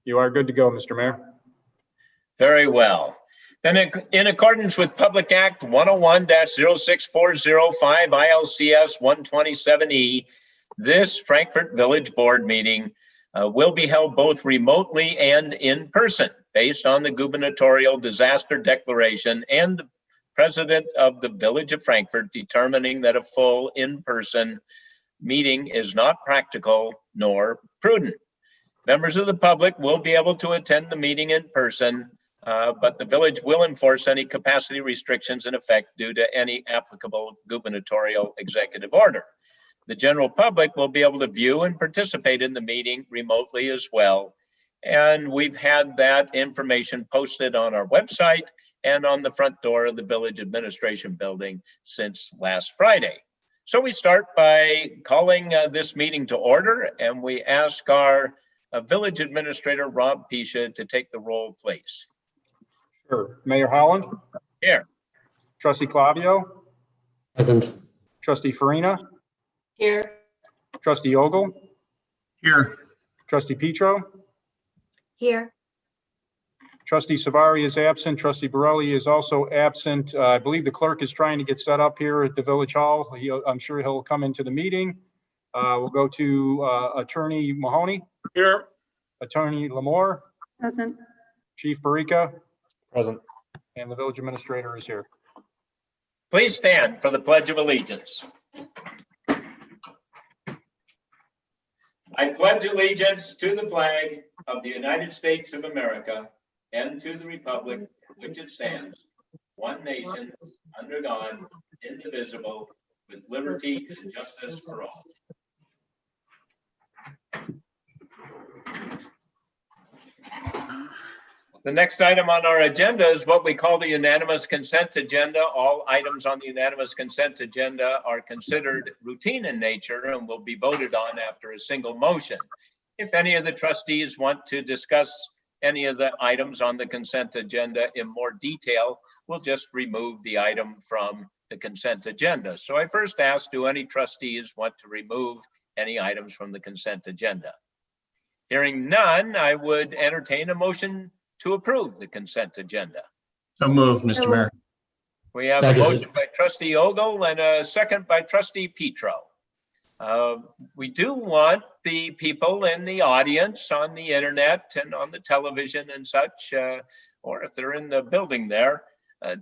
You are good to go, Mr. Mayor. Very well. Then in accordance with Public Act 101-06405 ILCS 127E, this Frankfort Village Board meeting will be held both remotely and in person based on the gubernatorial disaster declaration and the President of the Village of Frankfort determining that a full in-person meeting is not practical nor prudent. Members of the public will be able to attend the meeting in person, but the village will enforce any capacity restrictions in effect due to any applicable gubernatorial executive order. The general public will be able to view and participate in the meeting remotely as well. And we've had that information posted on our website and on the front door of the village administration building since last Friday. So we start by calling this meeting to order, and we ask our village administrator, Rob Pisha, to take the roll, please. Sure. Mayor Holland? Here. Trustee Clavio? Present. Trustee Farina? Here. Trustee Ogle? Here. Trustee Petro? Here. Trustee Savari is absent. Trustee Borelli is also absent. I believe the clerk is trying to get set up here at the Village Hall. I'm sure he'll come into the meeting. We'll go to Attorney Mahoney. Here. Attorney Lamore. Present. Chief Barica. Present. And the village administrator is here. Please stand for the Pledge of Allegiance. I pledge allegiance to the flag of the United States of America and to the republic for which it stands, one nation, under God, indivisible, with liberty and justice for all. The next item on our agenda is what we call the unanimous consent agenda. All items on the unanimous consent agenda are considered routine in nature and will be voted on after a single motion. If any of the trustees want to discuss any of the items on the consent agenda in more detail, we'll just remove the item from the consent agenda. So I first ask, do any trustees want to remove any items from the consent agenda? Hearing none, I would entertain a motion to approve the consent agenda. So moved, Mr. Mayor. We have a motion by Trustee Ogle and a second by Trustee Petro. We do want the people in the audience on the internet and on the television and such, or if they're in the building there,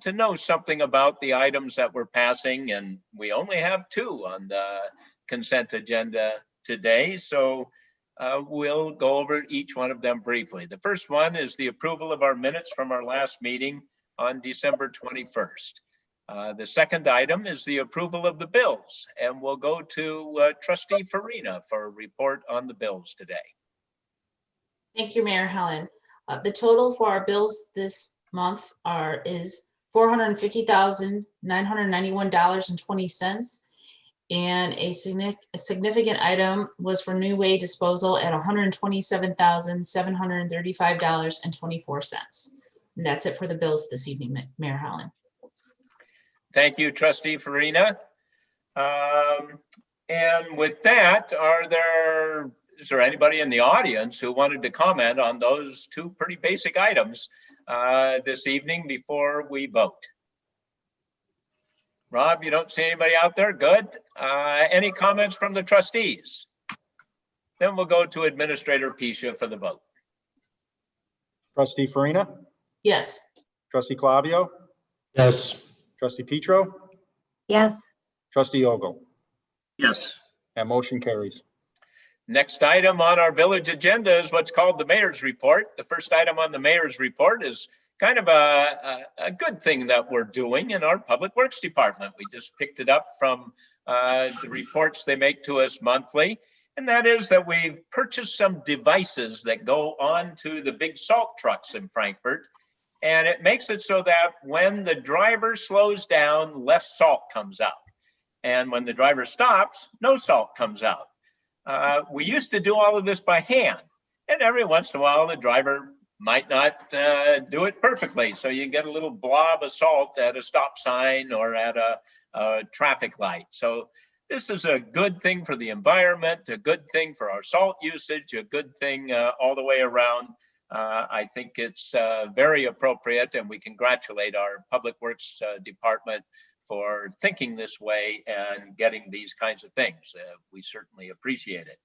to know something about the items that we're passing. And we only have two on the consent agenda today. So we'll go over each one of them briefly. The first one is the approval of our minutes from our last meeting on December 21st. The second item is the approval of the bills, and we'll go to Trustee Farina for a report on the bills today. Thank you, Mayor Helen. The total for our bills this month is $450,991.20. And a significant item was for new way disposal at $127,735.24. And that's it for the bills this evening, Mayor Holland. Thank you, Trustee Farina. And with that, is there anybody in the audience who wanted to comment on those two pretty basic items this evening before we vote? Rob, you don't see anybody out there? Good. Any comments from the trustees? Then we'll go to Administrator Pisha for the vote. Trustee Farina? Yes. Trustee Clavio? Yes. Trustee Petro? Yes. Trustee Ogle? Yes. That motion carries. Next item on our village agenda is what's called the mayor's report. The first item on the mayor's report is kind of a good thing that we're doing in our public works department. We just picked it up from the reports they make to us monthly. And that is that we've purchased some devices that go on to the big salt trucks in Frankfort. And it makes it so that when the driver slows down, less salt comes out. And when the driver stops, no salt comes out. We used to do all of this by hand. And every once in a while, the driver might not do it perfectly. So you get a little blob of salt at a stop sign or at a traffic light. So this is a good thing for the environment, a good thing for our salt usage, a good thing all the way around. I think it's very appropriate, and we congratulate our Public Works Department for thinking this way and getting these kinds of things. We certainly appreciate it.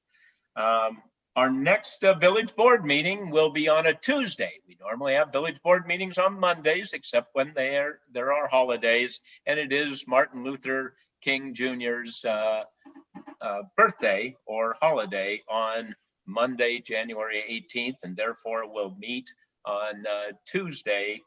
Our next village board meeting will be on a Tuesday. We normally have village board meetings on Mondays, except when there are holidays, and it is Martin Luther King Jr.'s birthday or holiday on Monday, January 18th, and therefore we'll meet on Tuesday,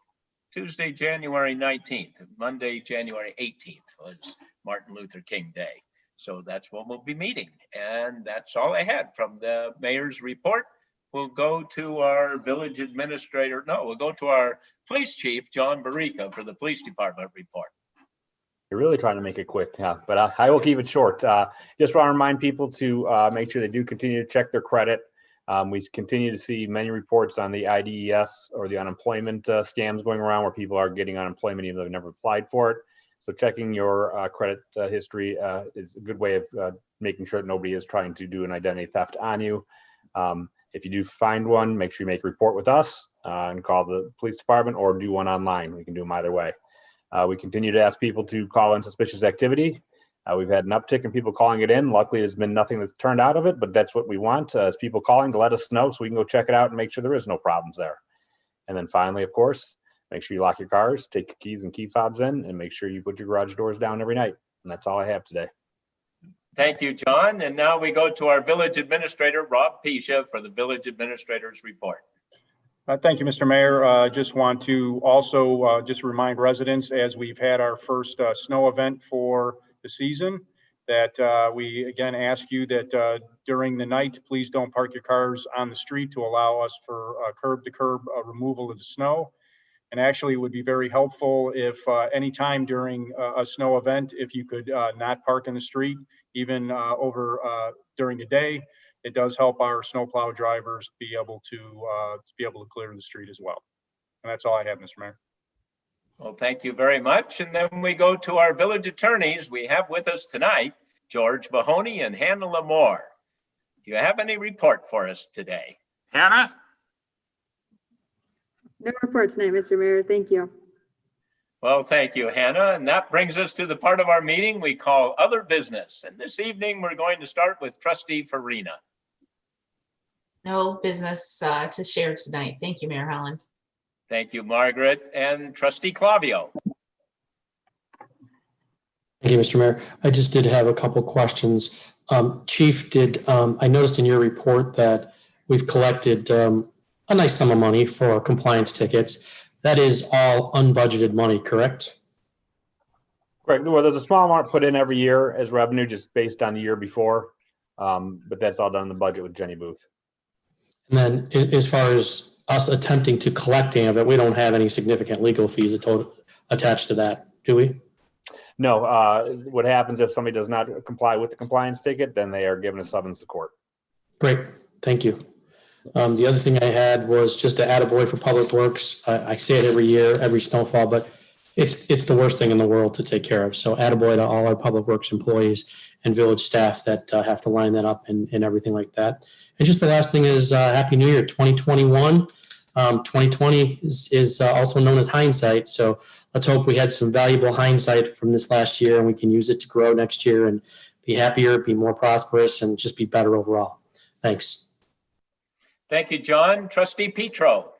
January 19th. Monday, January 18th was Martin Luther King Day. So that's when we'll be meeting. And that's all I had from the mayor's report. We'll go to our village administrator. No, we'll go to our police chief, John Barica, for the police department report. You're really trying to make it quick, yeah, but I will keep it short. Just want to remind people to make sure they do continue to check their credit. We continue to see many reports on the IDES or the unemployment scams going around where people are getting unemployment even though they've never applied for it. So checking your credit history is a good way of making sure that nobody is trying to do an identity theft on you. If you do find one, make sure you make a report with us and call the police department or do one online. We can do them either way. We continue to ask people to call in suspicious activity. We've had an uptick in people calling it in. Luckily, there's been nothing that's turned out of it, but that's what we want is people calling to let us know so we can go check it out and make sure there is no problems there. And then finally, of course, make sure you lock your cars, take your keys and key fobs in, and make sure you put your garage doors down every night. And that's all I have today. Thank you, John. And now we go to our village administrator, Rob Pisha, for the village administrator's report. Thank you, Mr. Mayor. Just want to also just remind residents as we've had our first snow event for the season that we again ask you that during the night, please don't park your cars on the street to allow us for curb to curb removal of the snow. And actually it would be very helpful if anytime during a snow event, if you could not park in the street, even over during the day. It does help our snowplow drivers be able to clear the street as well. And that's all I have, Mr. Mayor. Well, thank you very much. And then we go to our village attorneys. We have with us tonight, George Mahoney and Hannah Lamore. Do you have any report for us today? Hannah? No report tonight, Mr. Mayor. Thank you. Well, thank you, Hannah. And that brings us to the part of our meeting we call other business. And this evening, we're going to start with Trustee Farina. No business to share tonight. Thank you, Mayor Holland. Thank you, Margaret. And Trustee Clavio. Thank you, Mr. Mayor. I just did have a couple questions. Chief, I noticed in your report that we've collected a nice sum of money for compliance tickets. That is all unbudgeted money, correct? Correct. Well, there's a small amount put in every year as revenue just based on the year before, but that's all done in the budget with Jenny Booth. And then as far as us attempting to collect any of it, we don't have any significant legal fees attached to that, do we? No, what happens if somebody does not comply with the compliance ticket, then they are given a summons to court. Great, thank you. The other thing I had was just to attaboy for Public Works. I say it every year, every snowfall, but it's the worst thing in the world to take care of. So attaboy to all our Public Works employees and village staff that have to line that up and everything like that. And just the last thing is Happy New Year 2021. 2020 is also known as hindsight. So let's hope we had some valuable hindsight from this last year and we can use it to grow next year and be happier, be more prosperous, and just be better overall. Thanks. Thank you, John. Trustee Petro.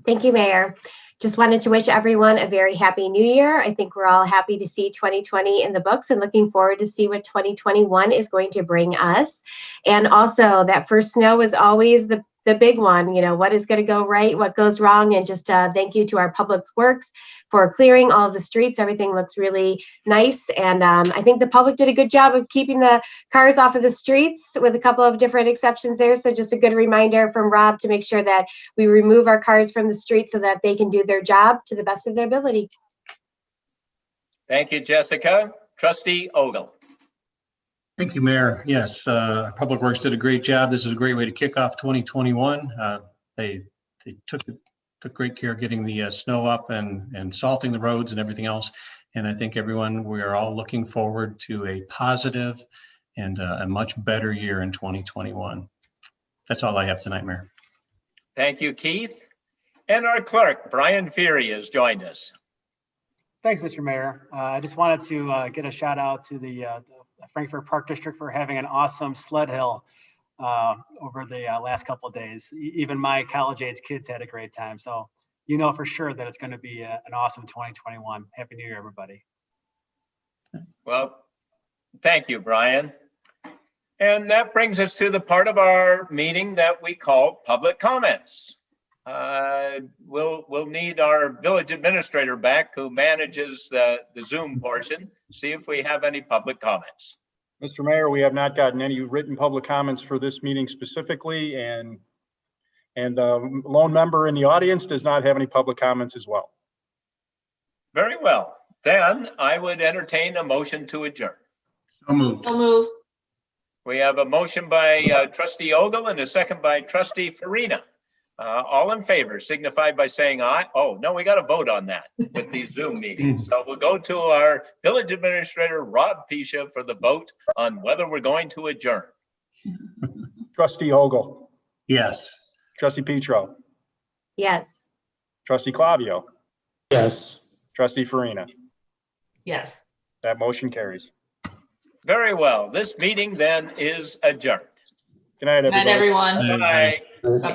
Thank you, Mayor. Just wanted to wish everyone a very happy new year. I think we're all happy to see 2020 in the books and looking forward to see what 2021 is going to bring us. And also that first snow is always the big one, you know, what is going to go right, what goes wrong, and just thank you to our Public Works for clearing all of the streets. Everything looks really nice. And I think the public did a good job of keeping the cars off of the streets with a couple of different exceptions there. So just a good reminder from Rob to make sure that we remove our cars from the street so that they can do their job to the best of their ability. Thank you, Jessica. Trustee Ogle. Thank you, Mayor. Yes, Public Works did a great job. This is a great way to kick off 2021. They took great care getting the snow up and salting the roads and everything else. And I think everyone, we are all looking forward to a positive and a much better year in 2021. That's all I have tonight, Mayor. Thank you, Keith. And our clerk, Brian Feary, has joined us. Thanks, Mr. Mayor. I just wanted to get a shout out to the Frankfort Park District for having an awesome sled hill over the last couple of days. Even my college age kids had a great time. So you know for sure that it's going to be an awesome 2021. Happy New Year, everybody. Well, thank you, Brian. And that brings us to the part of our meeting that we call public comments. We'll need our village administrator back who manages the Zoom portion, see if we have any public comments. Mr. Mayor, we have not gotten any written public comments for this meeting specifically, and the lone member in the audience does not have any public comments as well. Very well. Then I would entertain a motion to adjourn. So moved. So move. We have a motion by trustee Ogle and a second by trustee Farina. All in favor signify by saying aye. Oh, no, we got to vote on that with these Zoom meetings. So we'll go to our village administrator, Rob Pisha, for the vote on whether we're going to adjourn. Trustee Ogle, Yes. trustee Petro, Yes. trustee Clavio, Yes. trustee Farina. Yes. That motion carries. Very well. This meeting then is adjourned. Good night, Good night, everybody. everyone. Bye. Yes. Bye-bye.